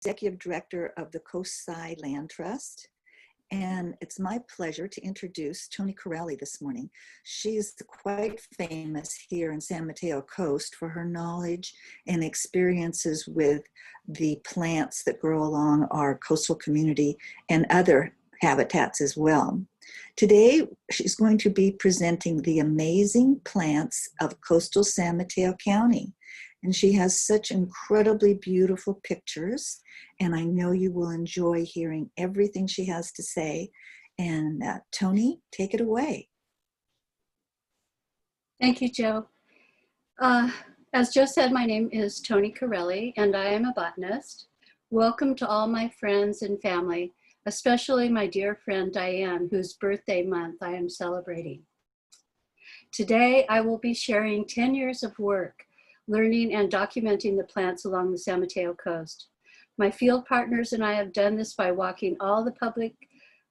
Executive Director of the Coastside Land Trust. And it's my pleasure to introduce Toni Corelli this morning. She's quite famous here in San Mateo Coast for her knowledge and experiences with the plants that grow along our coastal community and other habitats as well. Today, she's going to be presenting the amazing plants of coastal San Mateo County. And she has such incredibly beautiful pictures, and I know you will enjoy hearing everything she has to say. And Toni, take it away. Thank you, Joe. As Joe said, my name is Toni Corelli, and I am a botanist. Welcome to all my friends and family, especially my dear friend Diane, whose birthday month I am celebrating. Today, I will be sharing 10 years of work learning and documenting the plants along the San Mateo Coast. My field partners and I have done this by walking all the public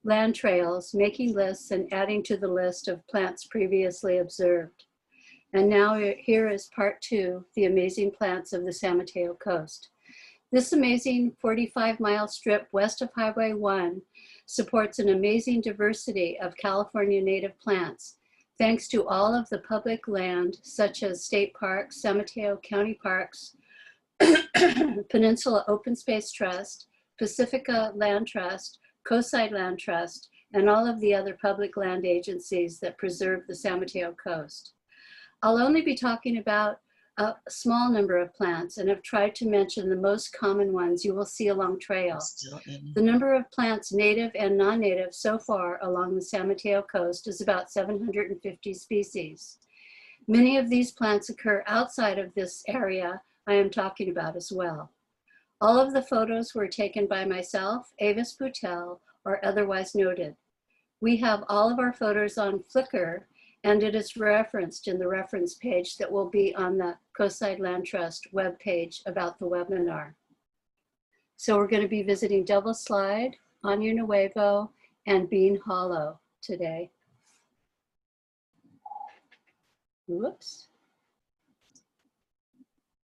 land trails, making lists, and adding to the list of plants previously observed. And now here is part 2, the amazing plants of the San Mateo Coast. This amazing 45-mile strip west of Highway 1 supports an amazing diversity of California native plants, thanks to all of the public land, such as state parks, San Mateo County Parks, Peninsula Open Space Trust, Pacifica Land Trust, Coastside Land Trust, and all of the other public land agencies that preserve the San Mateo Coast. I'll only be talking about a small number of plants and have tried to mention the most common ones you will see along trail. The number of plants native and non-native so far along the San Mateo Coast is about 750 species. Many of these plants occur outside of this area I am talking about as well. All of the photos were taken by myself, Avis Boutel, or otherwise noted. We have all of our photos on Flickr, and it is referenced in the reference page that will be on the Coastside Land Trust webpage about the webinar. So we're going to be visiting Devil Slide, Año Nuevo, and Bean Hollow today. Whoops.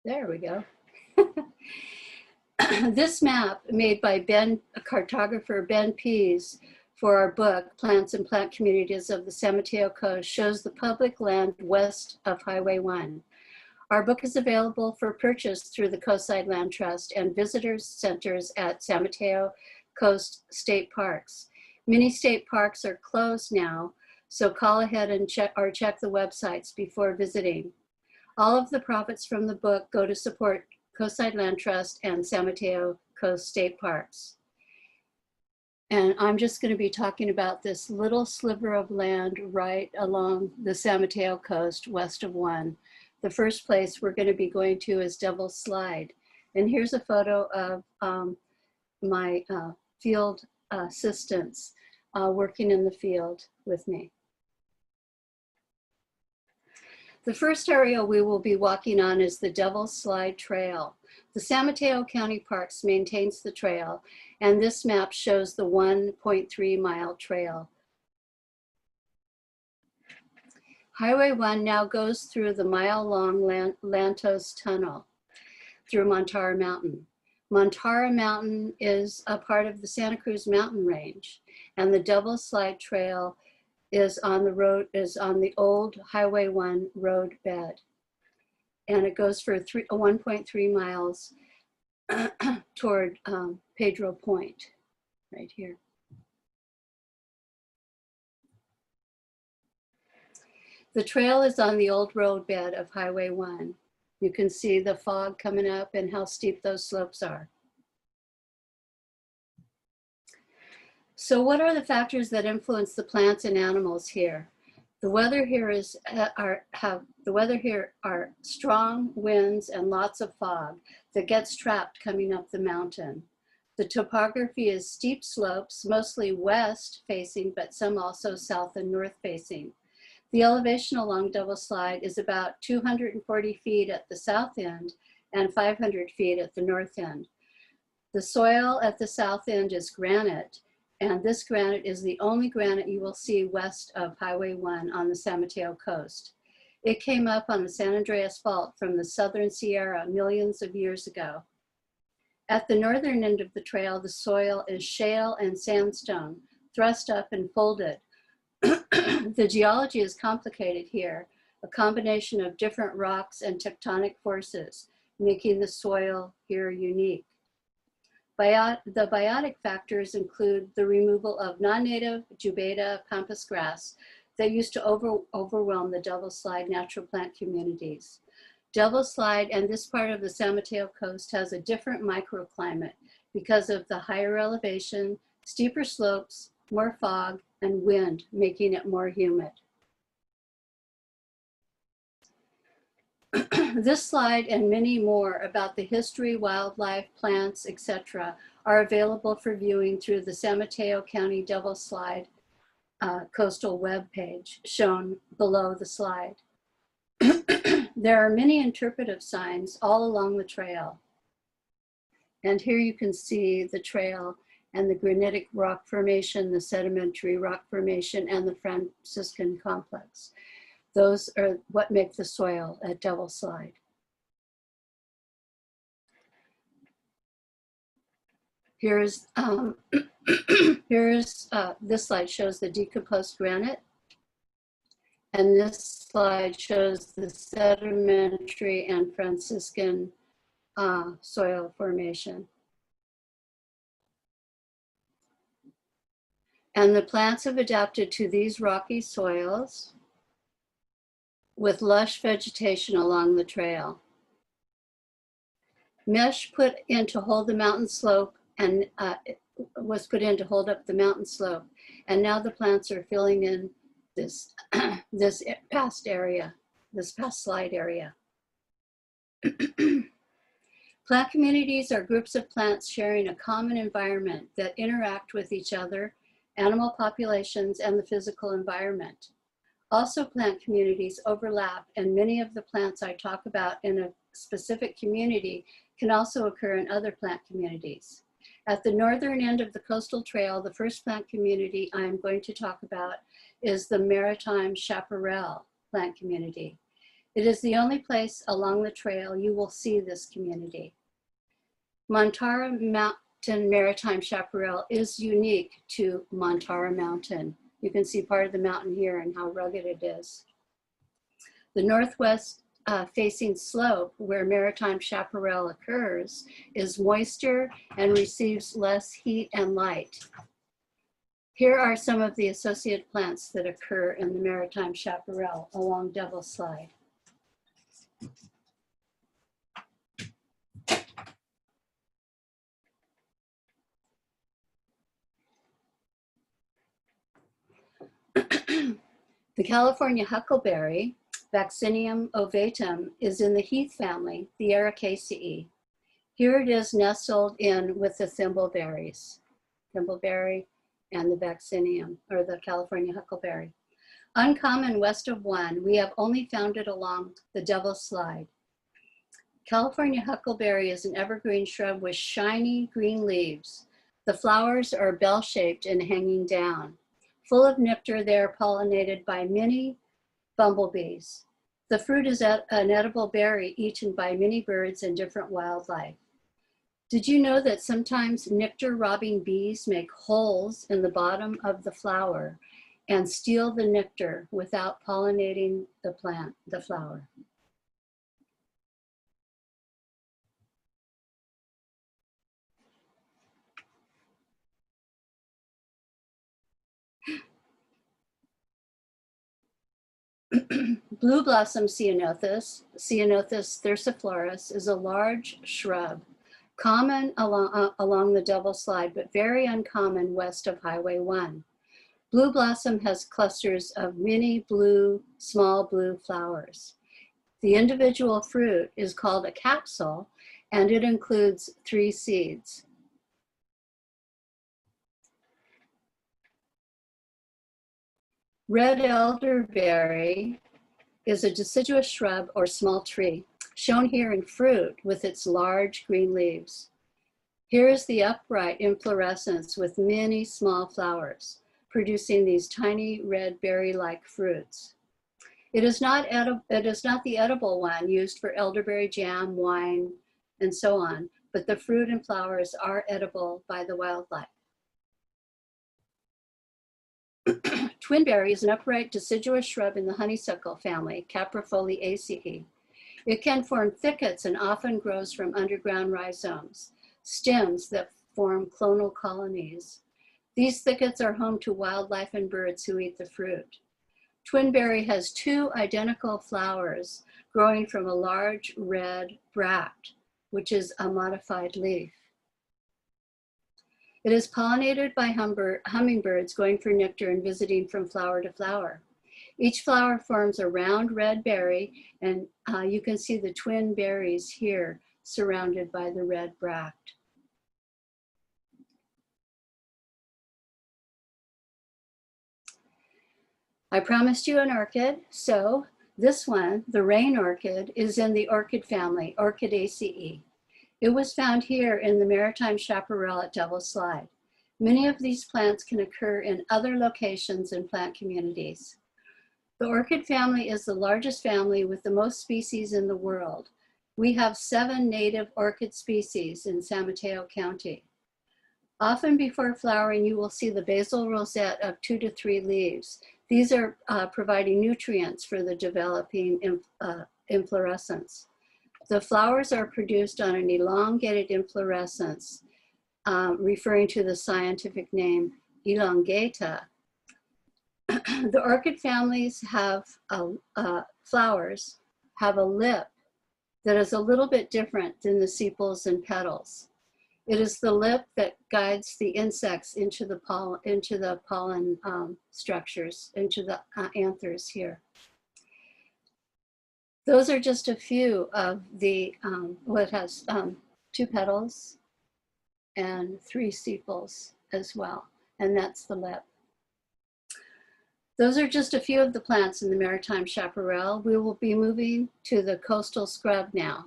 There we go. This map made by cartographer Ben Pease for our book, Plants and Plant Communities of the San Mateo Coast, shows the public land west of Highway 1. Our book is available for purchase through the Coastside Land Trust and visitors centers at San Mateo Coast State Parks. Many state parks are closed now, so call ahead and check the websites before visiting. All of the profits from the book go to support Coastside Land Trust and San Mateo Coast State Parks. And I'm just going to be talking about this little sliver of land right along the San Mateo Coast west of 1. The first place we're going to be going to is Devil's Slide. And here's a photo of my field assistants working in the field with me. The first area we will be walking on is the Devil's Slide Trail. The San Mateo County Parks maintains the trail, and this map shows the 1.3-mile trail. Highway 1 now goes through the mile-long Lantos Tunnel through Montara Mountain. Montara Mountain is a part of the Santa Cruz Mountain Range, and the Devil's Slide Trail is on the old Highway 1 road bed. And it goes for 1.3 miles toward Pedro Point, right here. The trail is on the old road bed of Highway 1. You can see the fog coming up and how steep those slopes are. So what are the factors that influence the plants and animals here? The weather here are strong winds and lots of fog that gets trapped coming up the mountain. The topography is steep slopes, mostly west facing, but some also south and north facing. The elevation along Devil's Slide is about 240 feet at the south end and 500 feet at the north end. The soil at the south end is granite, and this granite is the only granite you will see west of Highway 1 on the San Mateo Coast. It came up on the San Andreas Fault from the Southern Sierra millions of years ago. At the northern end of the trail, the soil is shale and sandstone, thrust up and folded. The geology is complicated here, a combination of different rocks and tectonic forces, making the soil here unique. The biotic factors include the removal of non-native Jubeda pampas grass that used to overwhelm the Devil Slide natural plant communities. Devil Slide and this part of the San Mateo Coast has a different microclimate because of the higher elevation, steeper slopes, more fog, and wind, making it more humid. This slide and many more about the history, wildlife, plants, etc. are available for viewing through the San Mateo County Devil Slide coastal webpage shown below the slide. There are many interpretive signs all along the trail. And here you can see the trail and the granitic rock formation, the sedimentary rock formation, and the Franciscan complex. Those are what make the soil at Devil Slide. Here's, this slide shows the decomposed granite. And this slide shows the sedimentary and Franciscan soil formation. And the plants have adapted to these rocky soils with lush vegetation along the trail. Mesh put in to hold the mountain slope and was put in to hold up the mountain slope. And now the plants are filling in this, this past slide area. Plant communities are groups of plants sharing a common environment that interact with each other, animal populations, and the physical environment. Also, plant communities overlap, and many of the plants I talk about in a specific community can also occur in other plant communities. At the northern end of the coastal trail, the first plant community I am going to talk about is the Maritime chaparral plant community. It is the only place along the trail you will see this community. Montara Mountain Maritime chaparral is unique to Montara Mountain. You can see part of the mountain here and how rugged it is. The northwest facing slope where Maritime chaparral occurs is moister and receives less heat and light. Here are some of the associated plants that occur in the Maritime chaparral along Devil Slide. The California huckleberry, Vaccinium ovatum, is in the heath family, the Ericaceae. Here it is nestled in with the thimbleberries, thimbleberry and the vaccinium, or the California huckleberry. Uncommon west of 1, we have only found it along the Devil Slide. California huckleberry is an evergreen shrub with shiny green leaves. The flowers are bell-shaped and hanging down. Full of nectar, they are pollinated by many bumblebees. The fruit is an edible berry eaten by many birds and different wildlife. Did you know that sometimes nectar-robbing bees make holes in the bottom of the flower and steal the nectar without pollinating the plant, the flower? Blue blossom ceanothus, Ceanothus thyrsophloris, is a large shrub, common along the Devil Slide, but very uncommon west of Highway 1. Blue blossom has clusters of many small blue flowers. The individual fruit is called a capsule, and it includes 3 seeds. Red elderberry is a deciduous shrub or small tree, shown here in fruit with its large green leaves. Here is the upright inflorescence with many small flowers, producing these tiny red berry-like fruits. It is not the edible one used for elderberry jam, wine, and so on, but the fruit and flowers are edible by the wildlife. Twinberry is an upright deciduous shrub in the honeysuckle family, Caprifoliaceae. It can form thickets and often grows from underground rhizomes, stems that form clonal colonies. These thickets are home to wildlife and birds who eat the fruit. Twinberry has 2 identical flowers growing from a large red bract, which is a modified leaf. It is pollinated by hummingbirds going for nectar and visiting from flower to flower. Each flower forms a round red berry, and you can see the twin berries here surrounded by the red bract. I promised you an orchid, so this one, the rain orchid, is in the orchid family, Orchidaceae. It was found here in the Maritime chaparral at Devil's Slide. Many of these plants can occur in other locations and plant communities. The orchid family is the largest family with the most species in the world. We have 7 native orchid species in San Mateo County. Often before flowering, you will see the basal rosette of 2 to 3 leaves. These are providing nutrients for the developing inflorescence. The flowers are produced on an elongated inflorescence, referring to the scientific name elongata. The orchid families have flowers have a lip that is a little bit different than the sepals and petals. It is the lip that guides the insects into the pollen structures, into the anthers here. Those are just a few of the, well, it has 2 petals and 3 sepals as well, and that's the lip. Those are just a few of the plants in the Maritime chaparral. We will be moving to the coastal scrub now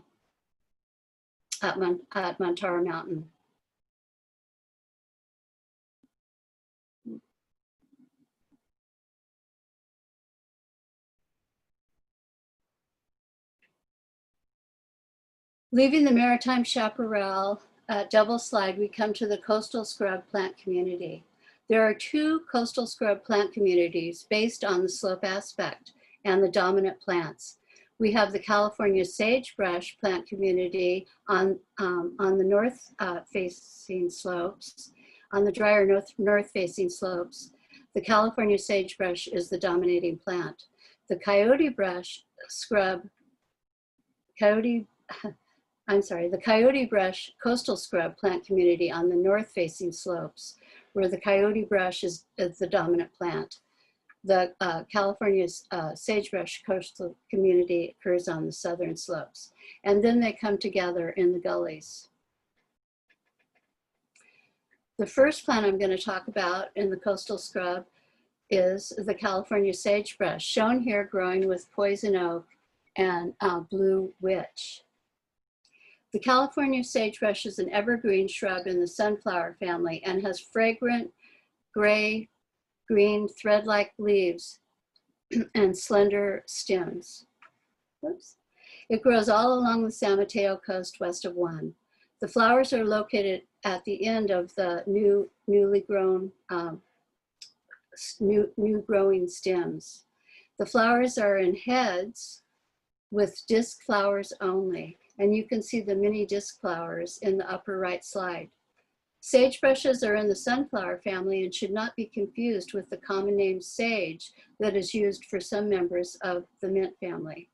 at Montara Mountain. Leaving the Maritime chaparral at Devil's Slide, we come to the coastal scrub plant community. There are 2 coastal scrub plant communities based on the slope aspect and the dominant plants. We have the California sagebrush plant community on the north-facing slopes, on the drier north-facing slopes. The California sagebrush is the dominating plant. The coyote brush the coyote brush coastal scrub plant community on the north-facing slopes, where the coyote brush is the dominant plant. The California sagebrush coastal community occurs on the southern slopes, and then they come together in the gullies. The first plant I'm going to talk about in the coastal scrub is the California sagebrush, shown here growing with poison oak and blue witch. The California sagebrush is an evergreen shrub in the sunflower family and has fragrant gray-green thread-like leaves and slender stems. Oops. It grows all along the San Mateo Coast west of 1. The flowers are located at the end of the newly grown, new growing stems. The flowers are in heads with disc flowers only, and you can see the mini disc flowers in the upper right slide. Sagebrushes are in the sunflower family and should not be confused with the common name sage that is used for some members of the mint family.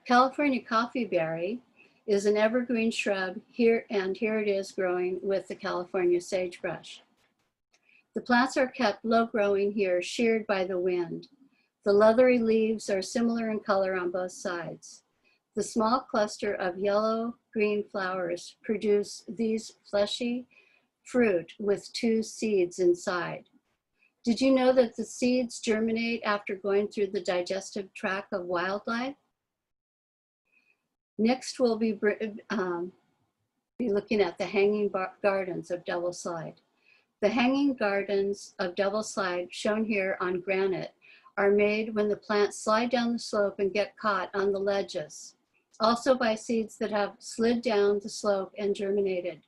California coffeeberry is an evergreen shrub here, and here it is growing with the California sagebrush. The plants are kept low growing here, sheared by the wind. The leathery leaves are similar in color on both sides. The small cluster of yellow-green flowers produce these fleshy fruit with 2 seeds inside. Did you know that the seeds germinate after going through the digestive tract of wildlife? Next, we'll be looking at the hanging gardens of Devil's Slide. The hanging gardens of Devil's Slide, shown here on granite, are made when the plants slide down the slope and get caught on the ledges. also by seeds that have slid down the slope and germinated.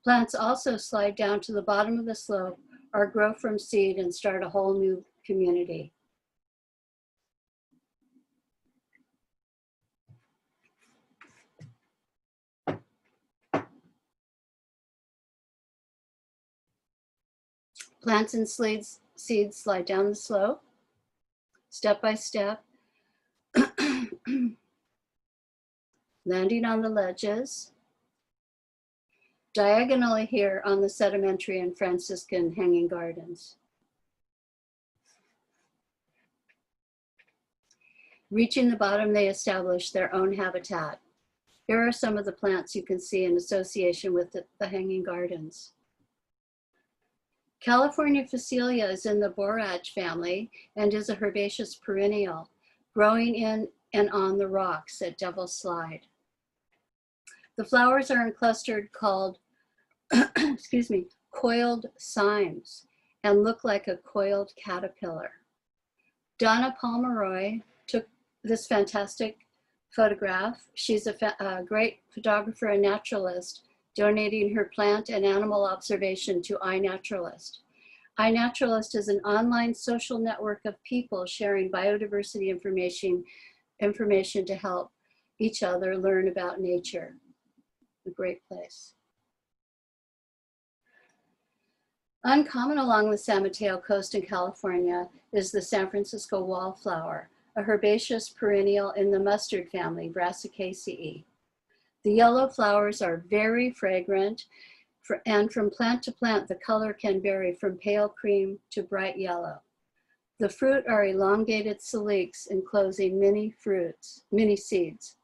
Plants also slide down to the bottom of the slope or grow from seed and start a whole new community. Plants and seeds slide down the slope, step by step, landing on the ledges, diagonally here on the sedimentary and Franciscan hanging gardens. Reaching the bottom, they establish their own habitat. Here are some of the plants you can see in association with the hanging gardens. California Phacelia is in the borage family and is a herbaceous perennial, growing in and on the rocks at Devil's Slide. The flowers are in clustered called, excuse me, coiled cymes and look like a coiled caterpillar. Donna Pomeroy took this fantastic photograph. She's a great photographer and naturalist, donating her plant and animal observation to iNaturalist. iNaturalist is an online social network of people sharing biodiversity information to help each other learn about nature. A great place. Uncommon along the San Mateo Coast in California is the San Francisco wildflower, a herbaceous perennial in the mustard family, Brassicaceae. The yellow flowers are very fragrant, and from plant to plant, the color can vary from pale cream to bright yellow. The fruit are elongated calyx enclosing many seeds.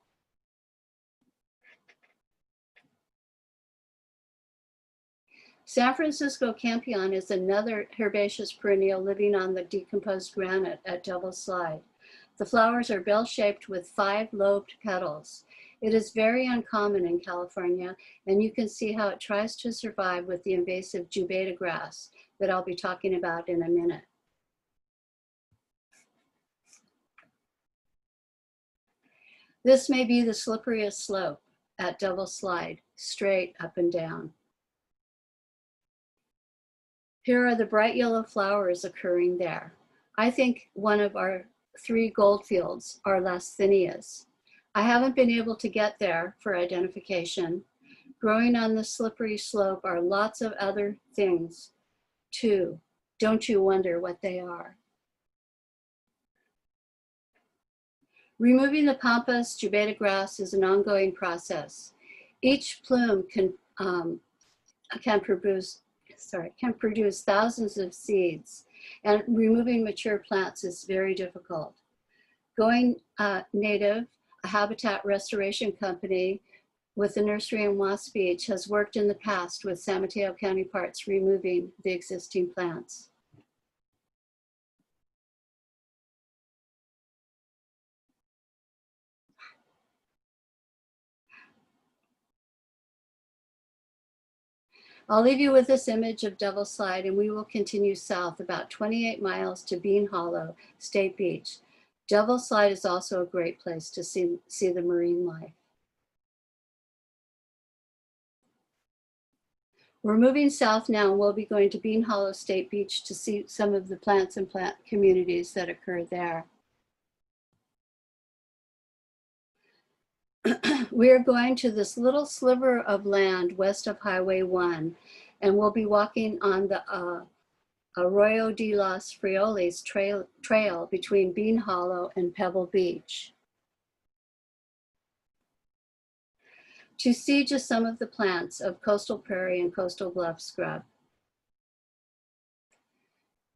San Francisco campion is another herbaceous perennial living on the decomposed granite at Devil's Slide. The flowers are bell-shaped with 5 lobed petals. It is very uncommon in California, and you can see how it tries to survive with the invasive Jubeta grass that I'll be talking about in a minute. This may be the slipperiest slope at Devil's Slide, straight up and down. Here are the bright yellow flowers occurring there. I think one of our 3 goldfields are Lasthinias. I haven't been able to get there for identification. Growing on the slippery slope are lots of other things too. Don't you wonder what they are? Removing the pampas Jubeta grass is an ongoing process. Each plume can produce thousands of seeds, and removing mature plants is very difficult. Going native, a habitat restoration company with the nursery in Wasp Beach has worked in the past with San Mateo County Parks removing the existing plants. I'll leave you with this image of Devil's Slide, and we will continue south about 28 miles to Bean Hollow State Beach. Devil's Slide is also a great place to see the marine life. We're moving south now, and we'll be going to Bean Hollow State Beach to see some of the plants and plant communities that occur there. We are going to this little sliver of land west of Highway 1, and we'll be walking on the Arroyo de los Frioles trail between Bean Hollow and Pebble Beach. To see just some of the plants of coastal prairie and coastal bluff scrub.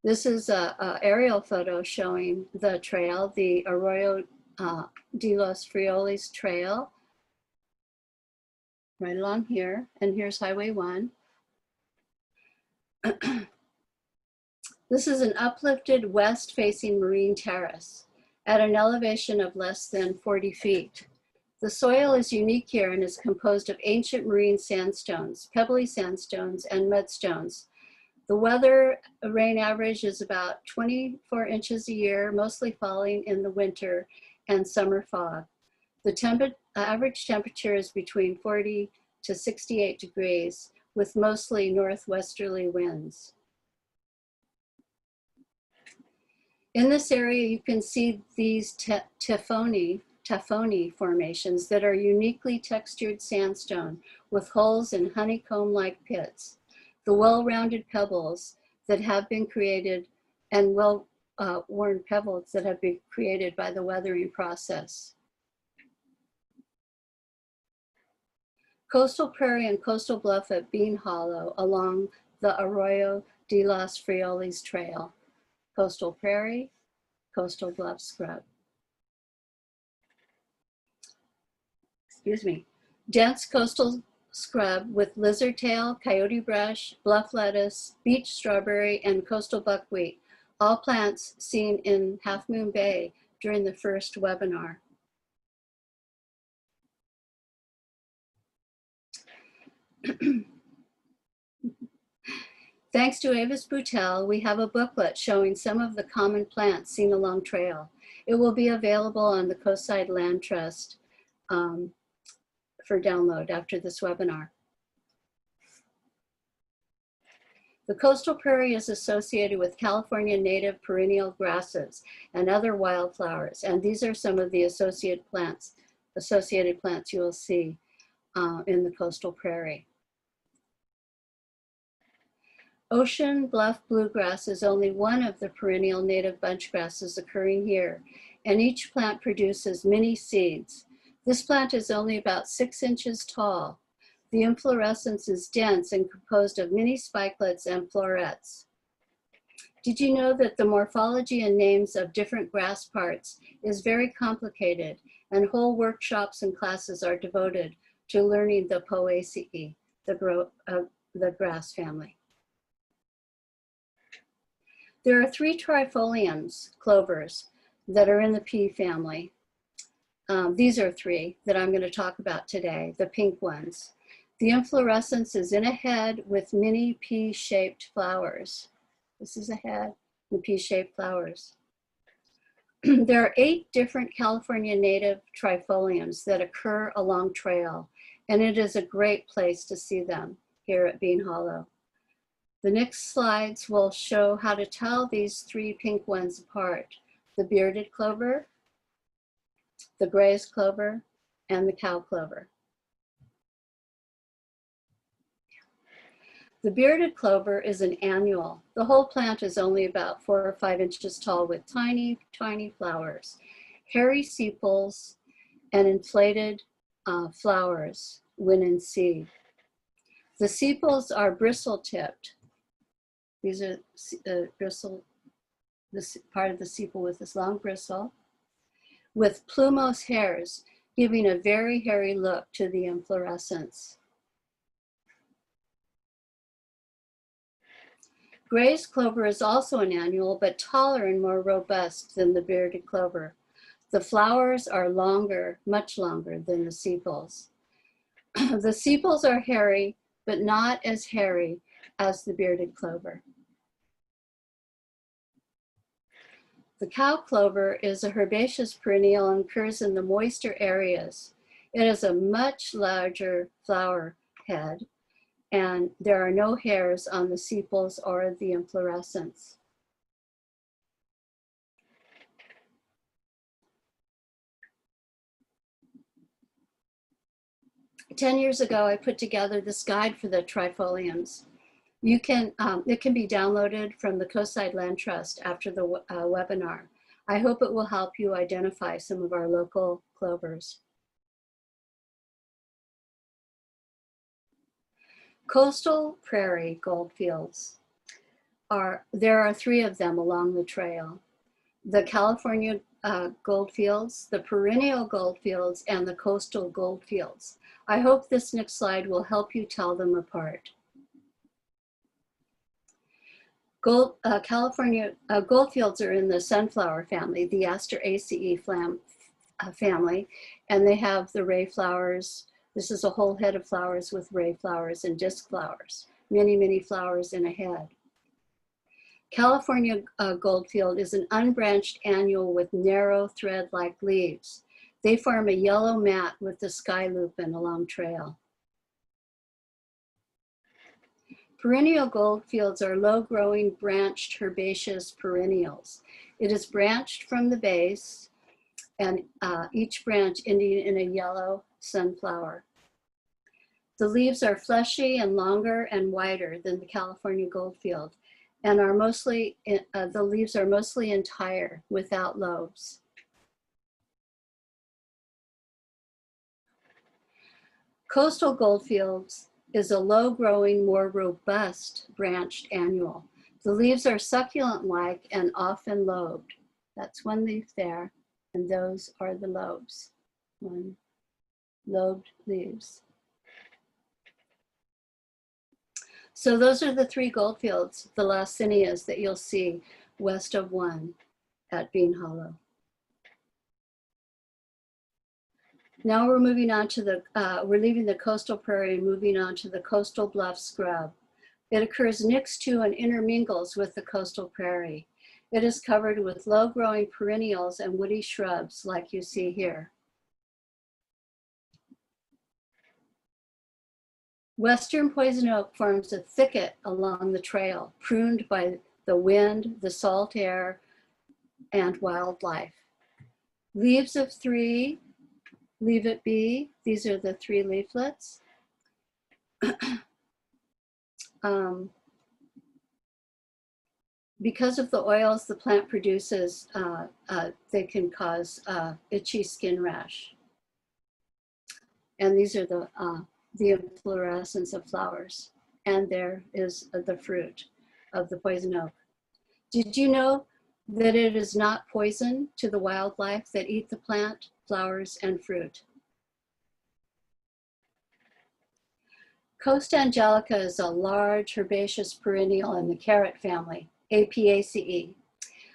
This is an aerial photo showing the trail, the Arroyo de los Frioles trail, right along here, and here's Highway 1. This is an uplifted west-facing marine terrace at an elevation of less than 40 feet. The soil is unique here and is composed of ancient marine sandstones, pebbly sandstones, and mudstones. The weather rain average is about 24 inches a year, mostly falling in the winter and summer fog. The average temperature is between 40 to 68 degrees with mostly northwesterly winds. In this area, you can see these taphony formations that are uniquely textured sandstone with holes in honeycomb-like pits. The well-rounded pebbles that have been created and well-worn pebbles that have been created by the weathering process. Coastal prairie and coastal bluff at Bean Hollow along the Arroyo de los Frioles Trail. Coastal prairie, coastal bluff scrub. Excuse me. Dense coastal scrub with lizardtail, coyote brush, bluff lettuce, beach strawberry, and coastal buckwheat, all plants seen in Half Moon Bay during the first webinar. Thanks to Avis Boutel, we have a booklet showing some of the common plants seen along trail. It will be available on the Coastside Land Trust for download after this webinar. The coastal prairie is associated with California native perennial grasses and other wildflowers, and these are some of the associated plants you will see in the coastal prairie. Ocean bluff bluegrass is only one of the perennial native bunch grasses occurring here, and each plant produces many seeds. This plant is only about 6 inches tall. The inflorescence is dense and composed of many spikelets and florets. Did you know that the morphology and names of different grass parts is very complicated, and whole workshops and classes are devoted to learning the Poaceae, the grass family? There are 3 trifoliums, clovers, that are in the pea family. These are 3 that I'm going to talk about today, the pink ones. The inflorescence is in a head with many pea-shaped flowers. This is a head with pea-shaped flowers. There are 8 different California native trifoliums that occur along trail, and it is a great place to see them here at Bean Hollow. The next slides will show how to tell these 3 pink ones apart: the bearded clover, the graze clover, and the cow clover. The bearded clover is an annual. The whole plant is only about 4 or 5 inches tall with tiny, tiny flowers, hairy sepals, and inflated flowers when in seed. The sepals are bristle-tipped. These are this part of the sepal with this long bristle, with plumose hairs, giving a very hairy look to the inflorescence. Graze clover is also an annual, but taller and more robust than the bearded clover. The flowers are longer, much longer than the sepals. The sepals are hairy, but not as hairy as the bearded clover. The cow clover is a herbaceous perennial and occurs in the moister areas. It has a much larger flower head, and there are no hairs on the sepals or the inflorescence. Ten years ago, I put together this guide for the trifoliums. It can be downloaded from the Coastside Land Trust after the webinar. I hope it will help you identify some of our local clovers. Coastal prairie goldfields. There are 3 of them along the trail: the California goldfields, the perennial goldfields, and the coastal goldfields. I hope this next slide will help you tell them apart. California goldfields are in the sunflower family, the Asteraceae family, and they have the ray flowers. This is a whole head of flowers with ray flowers and disc flowers, many, many flowers in a head. California goldfield is an unbranched annual with narrow thread-like leaves. They form a yellow mat with the sky lupin along trail. Perennial goldfields are low-growing branched herbaceous perennials. It is branched from the base, and each branch ending in a yellow sunflower. The leaves are fleshy and longer and wider than the California goldfield, and are mostly, the leaves are mostly entire without lobes. Coastal goldfields is a low-growing, more robust branched annual. The leaves are succulent-like and often lobed. That's one leaf there, and those are the lobes. One lobed leaves. So those are the three goldfields, the Laucinias, that you'll see west of 1 at Bean Hollow. Now we're moving on to we're leaving the coastal prairie and moving on to the coastal bluff scrub. It occurs next to and intermingles with the coastal prairie. It is covered with low-growing perennials and woody shrubs like you see here. Western poison oak forms a thicket along the trail, pruned by the wind, the salt air, and wildlife. Leaves of 3, leave it be. These are the 3 leaflets. Because of the oils the plant produces, they can cause itchy skin rash. And these are the inflorescence of flowers. And there is the fruit of the poison oak. Did you know that it is not poison to the wildlife that eat the plant, flowers, and fruit? Coast angelica is a large herbaceous perennial in the carrot family, Apiaceae,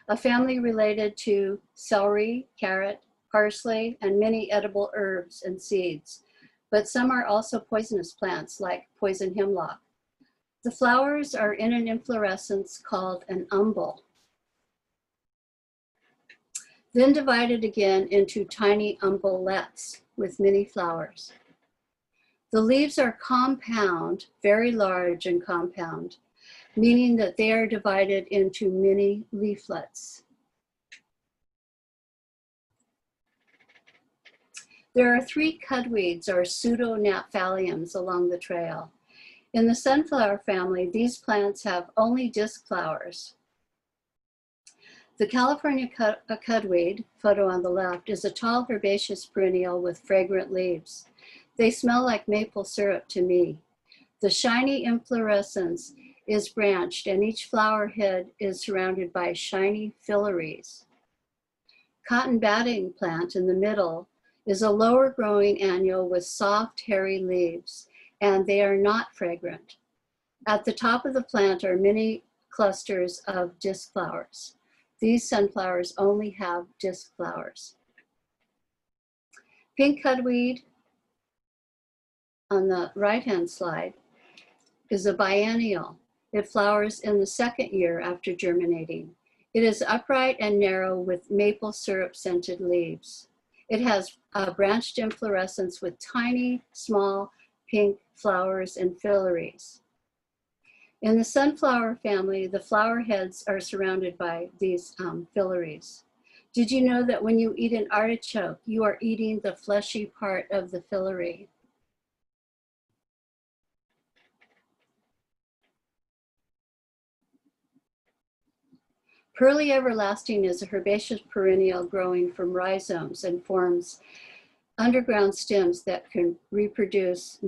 a family related to celery, carrot, parsley, and many edible herbs and seeds. But some are also poisonous plants like poison hemlock. The flowers are in an inflorescence called an umbel, then divided again into tiny umbellets with many flowers. The leaves are compound, very large and compound, meaning that they are divided into many leaflets. There are 3 cudweeds or pseudo-naphthalliums along the trail. In the sunflower family, these plants have only disc flowers. The California cudweed, photo on the left, is a tall herbaceous perennial with fragrant leaves. They smell like maple syrup to me. The shiny inflorescence is branched and each flower head is surrounded by shiny phyllaries. Cotton batting plant in the middle is a lower growing annual with soft hairy leaves, and they are not fragrant. At the top of the plant are many clusters of disc flowers. These sunflowers only have disc flowers. Pink cudweed on the right-hand slide is a biennial. It flowers in the 2nd year after germinating. It is upright and narrow with maple syrup scented leaves. It has a branched inflorescence with tiny, small, pink flowers and phyllaries. In the sunflower family, the flower heads are surrounded by these phyllaries. Did you know that when you eat an artichoke, you are eating the fleshy part of the phyllary? Pearly everlasting is a herbaceous perennial growing from rhizomes and forms underground stems that can produce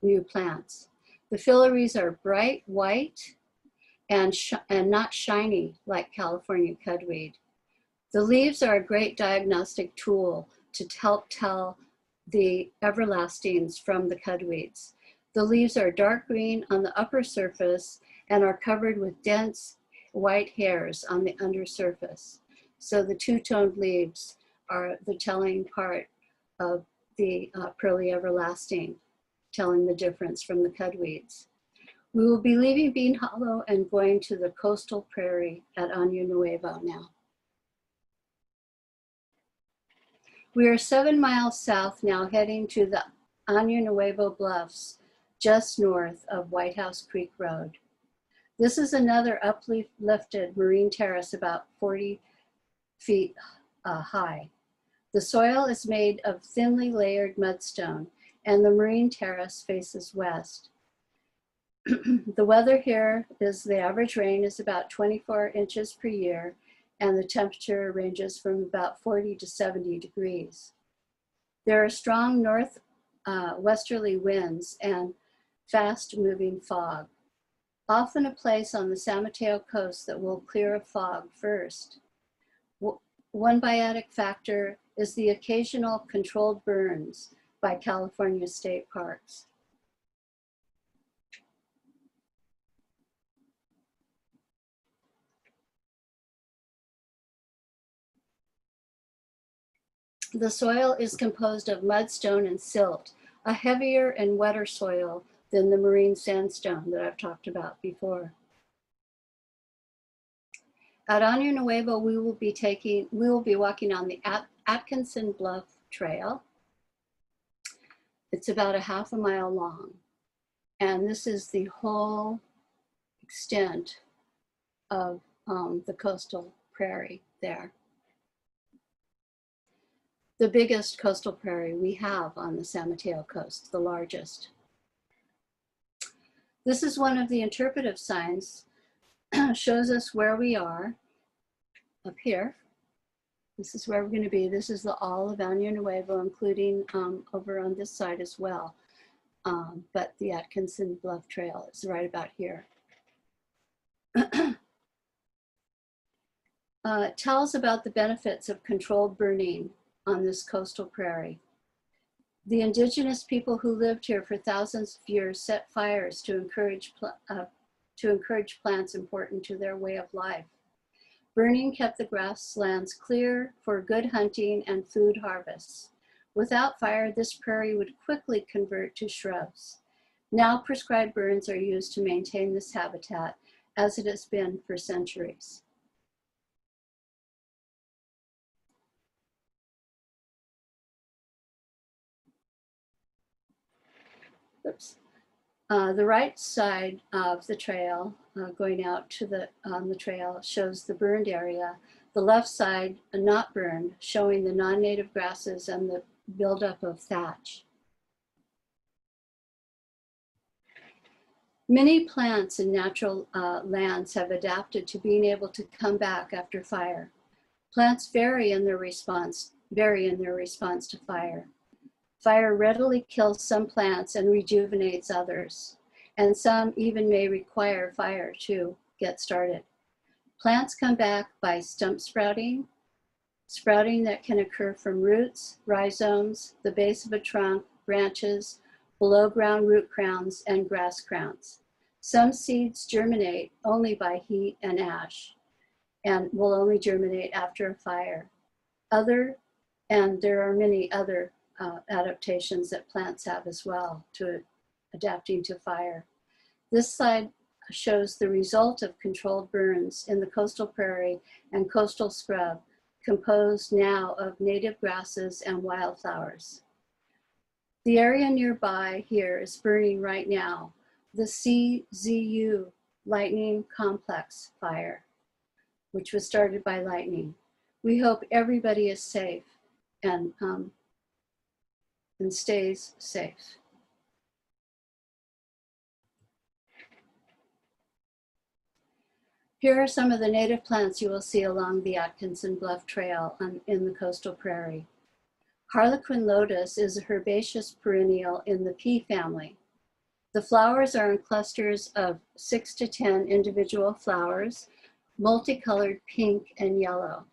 new plants. The phyllaries are bright white and not shiny like California cudweed. The leaves are a great diagnostic tool to help tell the everlastings from the cudweeds. The leaves are dark green on the upper surface and are covered with dense white hairs on the undersurface. So the two-toned leaves are the telling part of the pearly everlasting, telling the difference from the cudweeds. We will be leaving Bean Hollow and going to the coastal prairie at Nuevo now. We are 7 miles south now, heading to the Nuevo bluffs, just north of White House Creek Road. This is another uplifted marine terrace about 40 feet high. The soil is made of thinly layered mudstone, and the marine terrace faces west. The weather here is the average rain is about 24 inches per year, and the temperature ranges from about 40 to 70 degrees. There are strong westerly winds and fast-moving fog, often a place on the San Mateo Coast that will clear of fog first. One biotic factor is the occasional controlled burns by California state parks. The soil is composed of mudstone and silt, a heavier and wetter soil than the marine sandstone that I've talked about before. At Nuevo, we will be walking on the Atkinson Bluff Trail. It's about a half a mile long, and this is the whole extent of the coastal prairie there. The biggest coastal prairie we have on the San Mateo Coast, the largest. This is one of the interpretive signs, shows us where we are up here. This is where we're going to be. This is the all of Nuevo, including over on this side as well. But the Atkinson Bluff Trail is right about here. It tells about the benefits of controlled burning on this coastal prairie. The indigenous people who lived here for thousands of years set fires to encourage plants important to their way of life. Burning kept the grasslands clear for good hunting and food harvests. Without fire, this prairie would quickly convert to shrubs. Now prescribed burns are used to maintain this habitat, as it has been for centuries. Oops. The right side of the trail, going out to the trail, shows the burned area. The left side, not burned, showing the non-native grasses and the buildup of thatch. Many plants in natural lands have adapted to being able to come back after fire. Plants vary in their response to fire. Fire readily kills some plants and rejuvenates others, and some even may require fire to get started. Plants come back by stump sprouting that can occur from roots, rhizomes, the base of a trunk, branches, below ground root crowns, and grass crowns. Some seeds germinate only by heat and ash, and will only germinate after a fire. And there are many other adaptations that plants have as well to adapting to fire. This slide shows the result of controlled burns in the coastal prairie and coastal scrub, composed now of native grasses and wildflowers. The area nearby here is burning right now, the CZU lightning complex fire, which was started by lightning. We hope everybody is safe and stays safe. Here are some of the native plants you will see along the Atkinson Bluff Trail in the coastal prairie. Harlequin lotus is a herbaceous perennial in the pea family. The flowers are in clusters of 6 to 10 individual flowers, multicolored pink and yellow.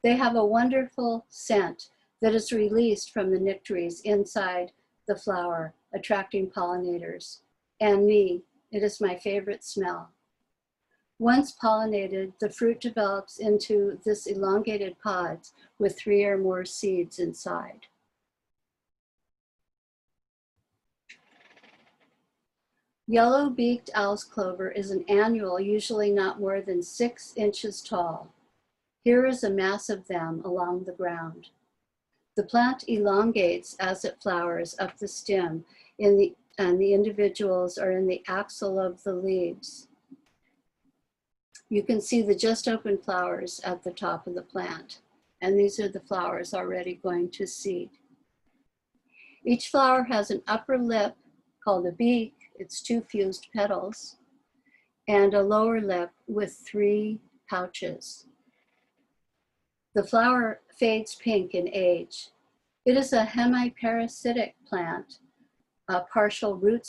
They have a wonderful scent that is released from the nectaries inside the flower, attracting pollinators. And me, it is my favorite smell. Once pollinated, the fruit develops into this elongated pods with 3 or more seeds inside. Yellow-beaked owl's clover is an annual, usually not more than 6 inches tall. Here is a mass of them along the ground. The plant elongates as it flowers up the stem and the individuals are in the axil of the leaves. You can see the just open flowers at the top of the plant, and these are the flowers already going to seed. Each flower has an upper lip called a beak, its 2 fused petals, and a lower lip with 3 pouches. The flower fades pink in age. It is a hemiparasitic plant, a partial root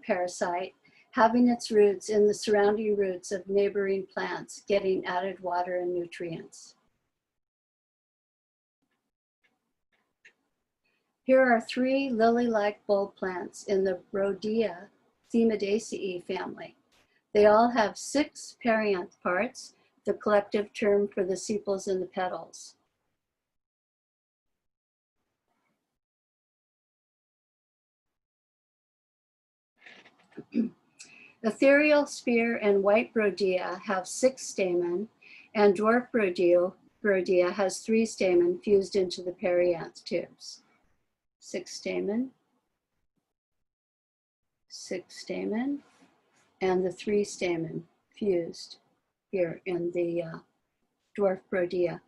parasite, having its roots in the surrounding roots of neighboring plants, getting added water and nutrients. Here are 3 lily-like bulb plants in the Rhodea Themidaceae family. They all have 6 perianth parts, the collective term for the sepals and the petals. Ethereal spear and white Rhodea have 6 stamen, and dwarf Rhodea has 3 stamen fused into the perianth tubes. 6 stamen, 6 stamen, and the 3 stamen fused here in the dwarf Rhodea.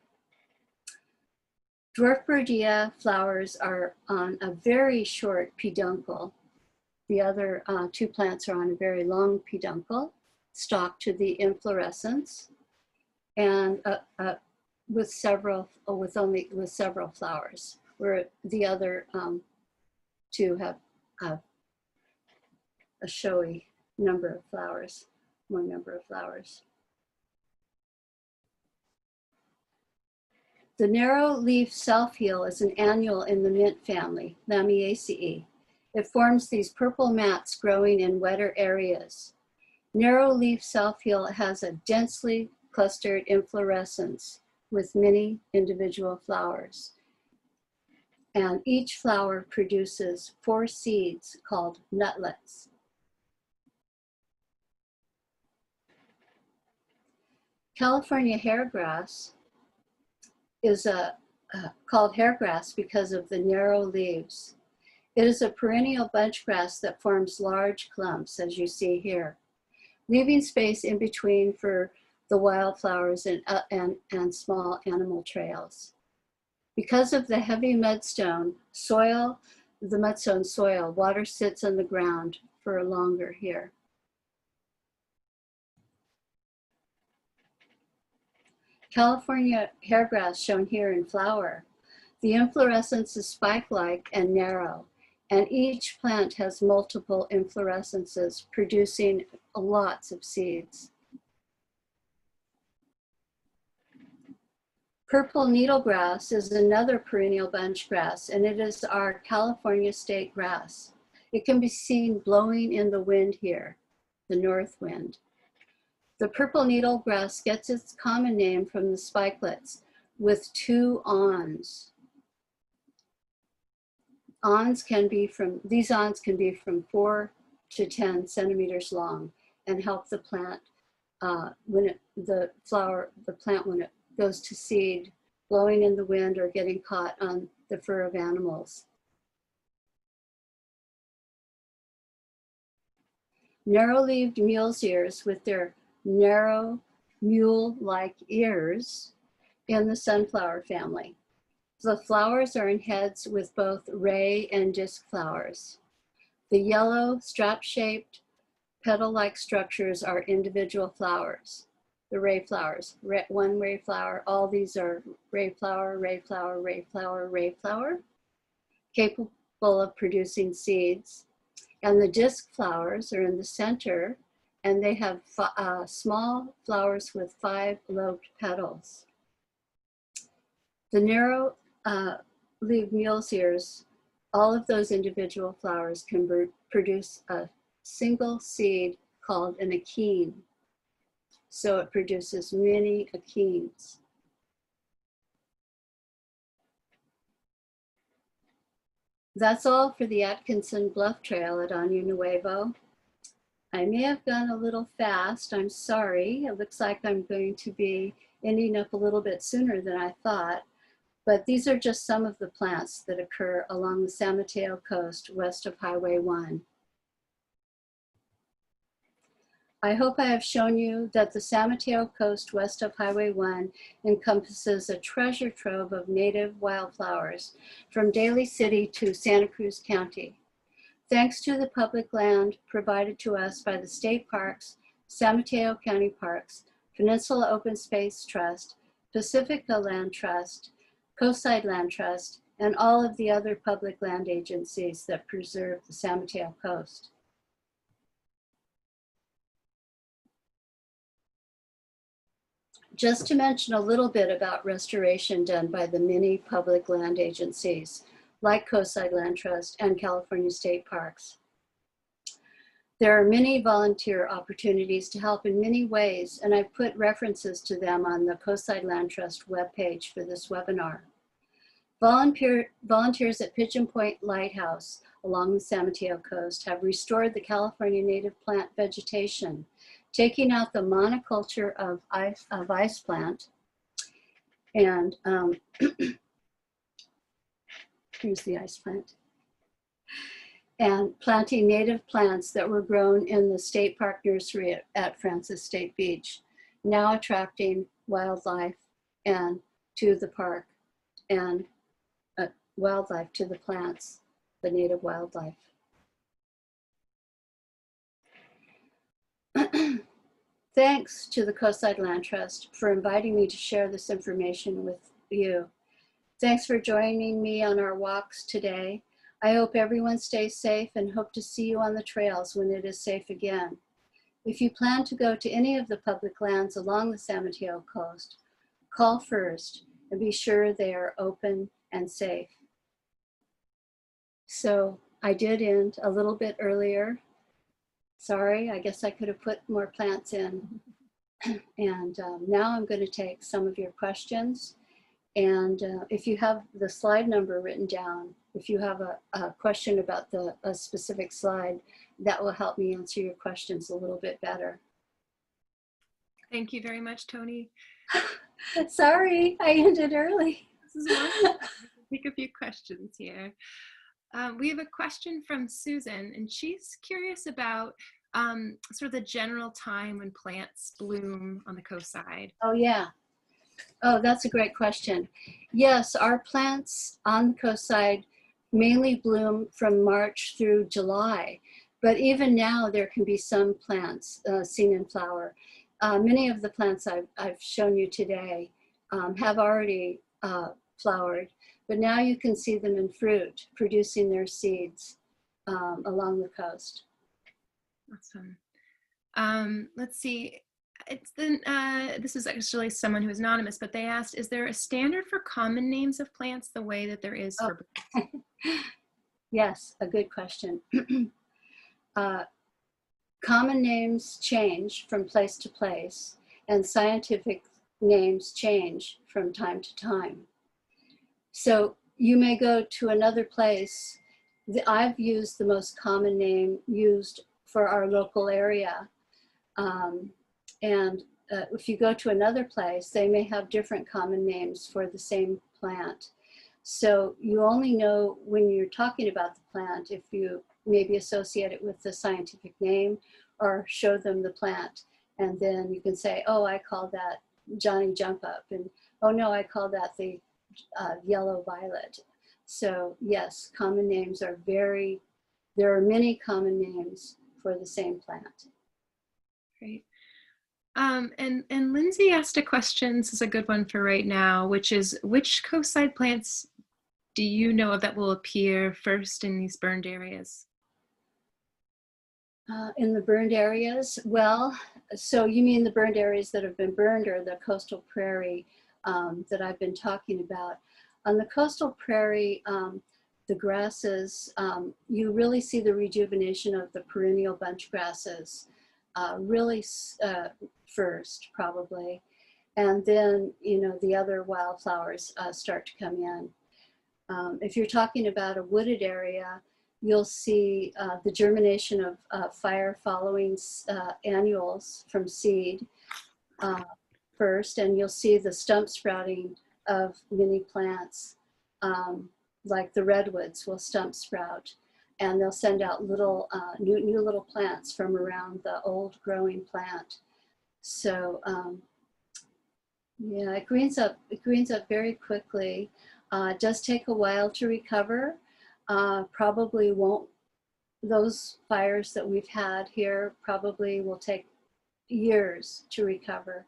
Dwarf Rhodea flowers are on a very short peduncle. The other 2 plants are on a very long peduncle, stalk to the inflorescence, and with several flowers, where the other 2 have a showy number of flowers, more number of flowers. The narrow leaf self-heal is an annual in the mint family, Lamiaceae. It forms these purple mats growing in wetter areas. Narrow leaf self-heal has a densely clustered inflorescence with many individual flowers. And each flower produces 4 seeds called nutlets. California hairgrass is called hairgrass because of the narrow leaves. It is a perennial bunch grass that forms large clumps, as you see here, leaving space in between for the wildflowers and small animal trails. Because of the heavy mudstone soil, water sits on the ground for longer here. California hairgrass shown here in flower. The inflorescence is spike-like and narrow, and each plant has multiple inflorescences producing lots of seeds. Purple needlegrass is another perennial bunch grass, and it is our California state grass. It can be seen blowing in the wind here, the north wind. The purple needlegrass gets its common name from the spikelets with 2 awns. These awns can be from 4 to 10 centimeters long and help the plant when it goes to seed, blowing in the wind or getting caught on the fur of animals. Narrow-leaved mule's ears with their narrow mule-like ears in the sunflower family. The flowers are in heads with both ray and disc flowers. The yellow strap-shaped petal-like structures are individual flowers. The ray flowers, one ray flower, all these are ray flower, ray flower, ray flower, ray flower, capable of producing seeds. And the disc flowers are in the center, and they have small flowers with 5 lobed petals. The narrow leaf mule's ears, all of those individual flowers can produce a single seed called an achene. So it produces many achenes. That's all for the Atkinson Bluff Trail at Año Nuevo. I may have gone a little fast, I'm sorry. It looks like I'm going to be ending up a little bit sooner than I thought. But these are just some of the plants that occur along the San Mateo Coast west of Highway 1. I hope I have shown you that the San Mateo Coast west of Highway 1 encompasses a treasure trove of native wildflowers from Daly City to Santa Cruz County. Thanks to the public land provided to us by the state parks, San Mateo County Parks, Peninsula Open Space Trust, Pacifica Land Trust, Coastside Land Trust, and all of the other public land agencies that preserve the San Mateo Coast. Just to mention a little bit about restoration done by the many public land agencies, like Coastside Land Trust and California State Parks. There are many volunteer opportunities to help in many ways, and I've put references to them on the Coastside Land Trust webpage for this webinar. Volunteers at Pigeon Point Lighthouse along the San Mateo Coast have restored the California native plant vegetation, taking out the monoculture of ice plant and here's the ice plant, and planting native plants that were grown in the state park nursery at Francis State Beach, now attracting wildlife and to the park and wildlife to the plants, the native wildlife. Thanks to the Coastside Land Trust for inviting me to share this information with you. Thanks for joining me on our walks today. I hope everyone stays safe and hope to see you on the trails when it is safe again. If you plan to go to any of the public lands along the San Mateo Coast, call first and be sure they are open and safe. So I did end a little bit earlier. Sorry, I guess I could have put more plants in. And now I'm going to take some of your questions. And if you have the slide number written down, if you have a question about a specific slide, that will help me answer your questions a little bit better. Thank you very much, Toni. Sorry, I ended early. This is wonderful. Take a few questions here. We have a question from Susan, and she's curious about sort of the general time when plants bloom on the coastside. Oh, yeah. Oh, that's a great question. Yes, our plants on the coastside mainly bloom from March through July, but even now there can be some plants seen in flower. Many of the plants I've shown you today have already flowered, but now you can see them in fruit, producing their seeds along the coast. Awesome. Let's see. This is actually someone who is anonymous, but they asked, is there a standard for common names of plants the way that there is for birds? Yes, a good question. Common names change from place to place, and scientific names change from time to time. So you may go to another place. I've used the most common name used for our local area. If you go to another place, they may have different common names for the same plant. So you only know when you're talking about the plant if you maybe associate it with the scientific name or show them the plant. And then you can say, oh, I call that Johnny Jump Up. And oh no, I call that the yellow violet. So yes, common names are there are many common names for the same plant. Great. And Lindsay asked a question, this is a good one for right now, which is, which coastside plants do you know of that will appear first in these burned areas? In the burned areas? Well, so you mean the burned areas that have been burned or the coastal prairie that I've been talking about? On the coastal prairie, the grasses, you really see the rejuvenation of the perennial bunch grasses really first, probably. And then, you know, the other wildflowers start to come in. If you're talking about a wooded area, you'll see the germination of fire following annuals from seed. first, and you'll see the stump sprouting of many plants, like the redwoods will stump sprout, and they'll send out little new little plants from around the old growing plant. So yeah, it greens up very quickly. It does take a while to recover. Probably won't, those fires that we've had here probably will take years to recover.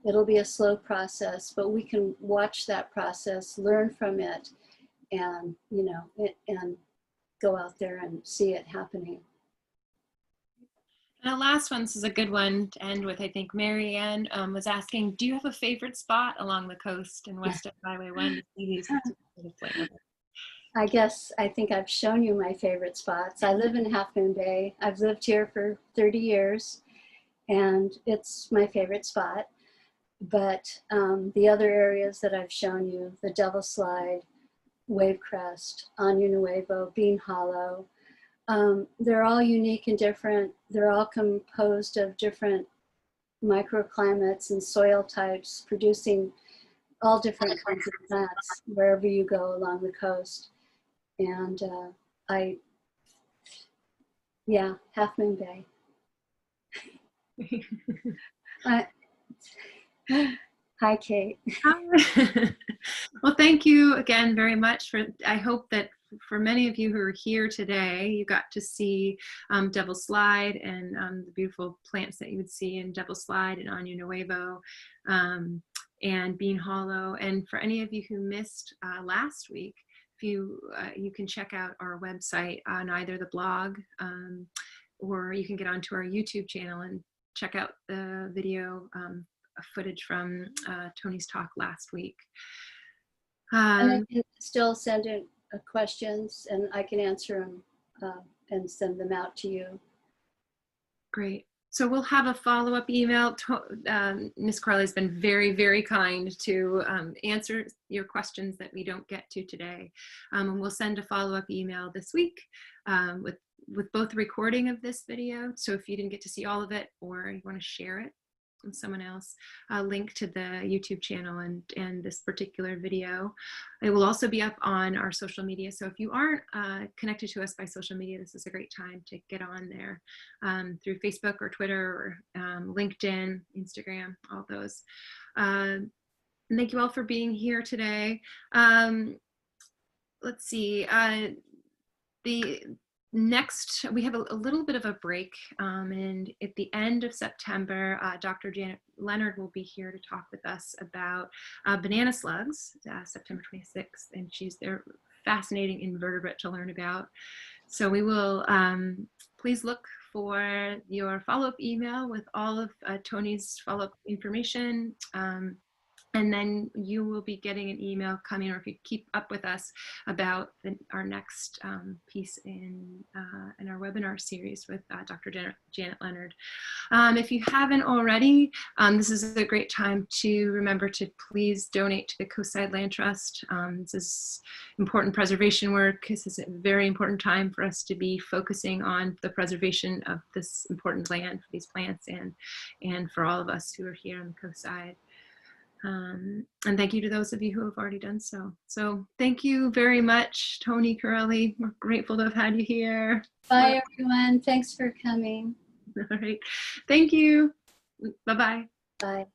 It'll be a slow process, but we can watch that process, learn from it, and, you know, and go out there and see it happening. And the last one, this is a good one to end with. I think Mary Ann was asking, do you have a favorite spot along the coast and west of Highway 1 to see these plants? I think I've shown you my favorite spots. I live in Half Moon Bay. I've lived here for 30 years, and it's my favorite spot. But the other areas that I've shown you, the Devil Slide, Wave Crest, Nuevo, Bean Hollow, they're all unique and different. They're all composed of different microclimates and soil types, producing all different kinds of plants wherever you go along the coast. And yeah, Half Moon Bay. Hi, Kate. Well, thank you again very much. I hope that for many of you who are here today, you got to see Devil Slide and the beautiful plants that you would see in Devil Slide and Nuevo and Bean Hollow. And for any of you who missed last week, if you can check out our website on either the blog or you can get onto our YouTube channel and check out the video footage from Toni's talk last week. And I can still send in questions, and I can answer them and send them out to you. Great. So we'll have a follow-up email. Ms. Corelli has been very, very kind to answer your questions that we don't get to today. And we'll send a follow-up email this week with both the recording of this video. So if you didn't get to see all of it or you want to share it with someone else, a link to the YouTube channel and this particular video. It will also be up on our social media. So if you aren't connected to us by social media, this is a great time to get on there through Facebook or Twitter or LinkedIn, Instagram, all those. And thank you all for being here today. Let's see. Next, we have a little bit of a break, and at the end of September, Dr. Janet Leonard will be here to talk with us about banana slugs, September 26th, and they're fascinating invertebrate to learn about. So we will, please look for your follow-up email with all of Toni's follow-up information. And then you will be getting an email coming, or if you keep up with us, about our next piece in our webinar series with Dr. Janet Leonard. If you haven't already, this is a great time to remember to please donate to the Coastside Land Trust. This is important preservation work. This is a very important time for us to be focusing on the preservation of this important land for these plants and for all of us who are here on the coastside. And thank you to those of you who have already done so. So thank you very much, Toni Corelli. We're grateful to have had you here. Bye, everyone. Thanks for coming. All right. Thank you. Bye-bye. Bye.